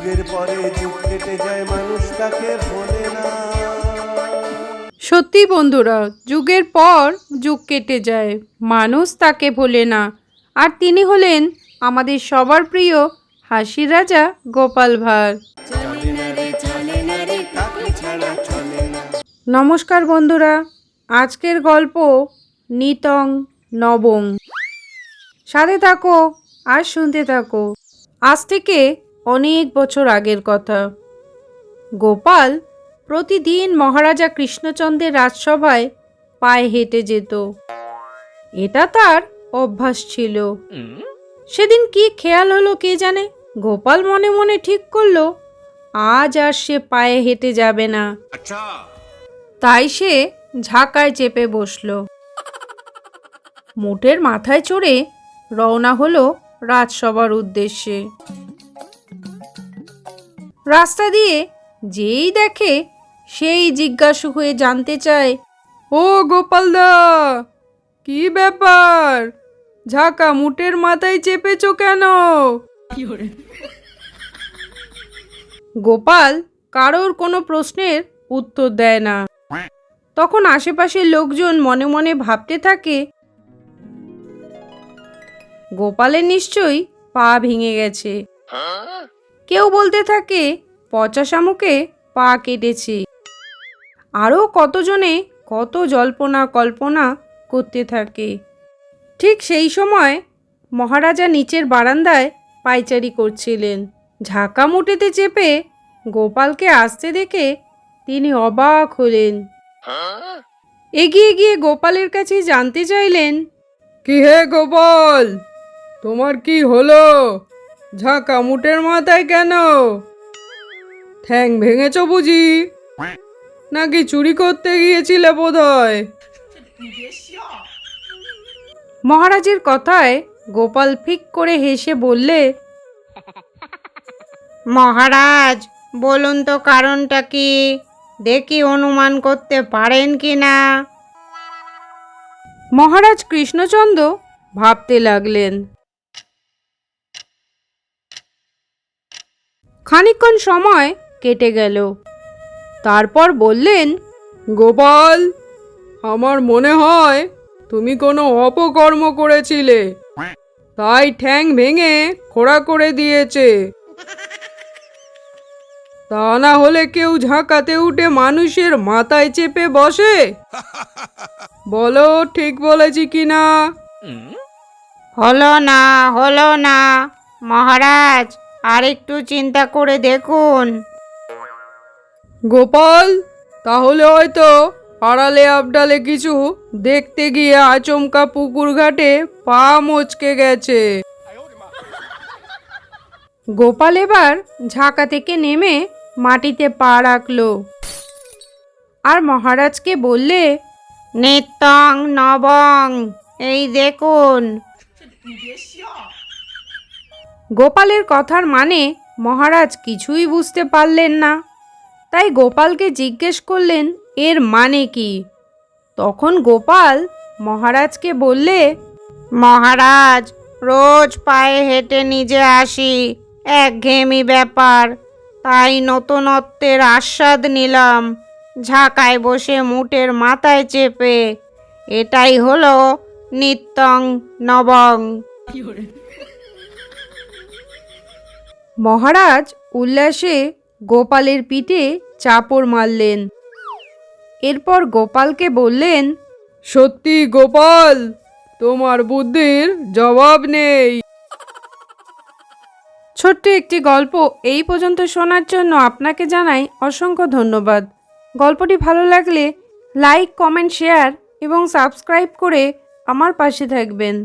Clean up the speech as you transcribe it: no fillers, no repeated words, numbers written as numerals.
যুগের পরে যুগ কেটে যায় মানুষ তাকে ভোলে না। সত্যি বন্ধুরা, যুগের পর যুগ কেটে যায়, মানুষ তাকে ভোলে না। আর তিনি হলেন আমাদের সবার প্রিয় হাসির রাজা গোপাল ভাঁড়। নমস্কার বন্ধুরা, আজকের গল্প নিতং নবং। সাথে থাকো আর শুনতে থাকো। আজ থেকে অনেক বছর আগের কথা। গোপাল প্রতিদিন মহারাজা কৃষ্ণচন্দ্রের রাজসভায় পায়ে হেঁটে যেত। এটা তার অভ্যাস ছিল। সেদিন কি খেয়াল হলো কে জানে, গোপাল মনে মনে ঠিক করলো আজ আর সে পায়ে হেঁটে যাবে না। তাই সে ঝাঁকায় চেপে বসলো। মোটের মাথায় চড়ে রওনা হলো রাজসভার উদ্দেশ্যে। রাস্তা দিয়ে যেই দেখে সেই জিজ্ঞাসু হয়ে জানতে চায়, ও গোপালদা, কি ব্যাপার, ঝাঁকা মুটের মাথায় চেপেছো কেন? গোপাল কারোর কোনো প্রশ্নের উত্তর দেয় না। তখন আশেপাশের লোকজন মনে মনে ভাবতে থাকে, গোপালের নিশ্চয়ই পা ভেঙে গেছে। কেউ বলতে থাকে পচা শামুকে পা কেটেছে। আরও কতজনে কত জল্পনা কল্পনা করতে থাকে। ঠিক সেই সময় মহারাজা নিচের বারান্দায় পায়চারি করছিলেন। ঝাঁকা মুঠেতে চেপে গোপালকে আসতে দেখে তিনি অবাক হলেন। এগিয়ে গিয়ে গোপালের কাছে জানতে চাইলেন, কি হে গোপাল, তোমার কি হলো? ঝাঁকা মুটের মাথায় কেন? ঠ্যাং ভেঙেছ বুঝি? নাকি চুরি করতে গিয়েছিলে বোধহয়? মহারাজের কথায় গোপাল ফিক করে হেসে বললে, মহারাজ বলুন তো কারণটা কি, দেখি অনুমান করতে পারেন কি না। মহারাজ কৃষ্ণচন্দ্র ভাবতে লাগলেন। খানিকক্ষণ সময় কেটে গেল। তারপর বললেন, গোপাল, আমার মনে হয় তুমি কোনো অপকর্ম করেছিলে, তাই ঠ্যাং ভেঙে খোঁড়া করে দিয়েছে। তা না হলে কেউ ঝাঁকাতে উঠে মানুষের মাথায় চেপে বসে? বলো ঠিক বলেছি কিনা? হলো না মহারাজ, আর একটু চিন্তা করে দেখুন। গোপাল তাহলে হয়তো আড়ালে আবডালে কিছু দেখতে গিয়ে আচমকা পুকুর ঘাটে পা মচকে গেছে। গোপাল এবার ঝাঁকা থেকে নেমে মাটিতে পা রাখলো আর মহারাজকে বললে, নিত্যং নবং, এই দেখুন। গোপালের কথার মানে মহারাজ কিছুই বুঝতে পারলেন না। তাই গোপালকে জিজ্ঞেস করলেন এর মানে কি। তখন গোপাল মহারাজকে বললে, মহারাজ, রোজ পায়ে হেঁটে নিজে আসি, একঘেয়েমি ব্যাপার, তাই নতুনত্বের আস্বাদ নিলাম ঝাঁকায় বসে মুটের মাথায় চেপে। এটাই হলো নিত্যং নবং। মহারাজ উল্লাসে গোপালের পিঠে চাপড় মারলেন। এরপর গোপালকে বললেন, সত্যি গোপাল, তোমার বুদ্ধির জবাব নেই। ছোট্ট একটি গল্প এই পর্যন্ত শোনার জন্য আপনাকে জানাই অসংখ্য ধন্যবাদ। গল্পটি ভালো লাগলে লাইক, কমেন্ট, শেয়ার এবং সাবস্ক্রাইব করে আমার পাশে থাকবেন।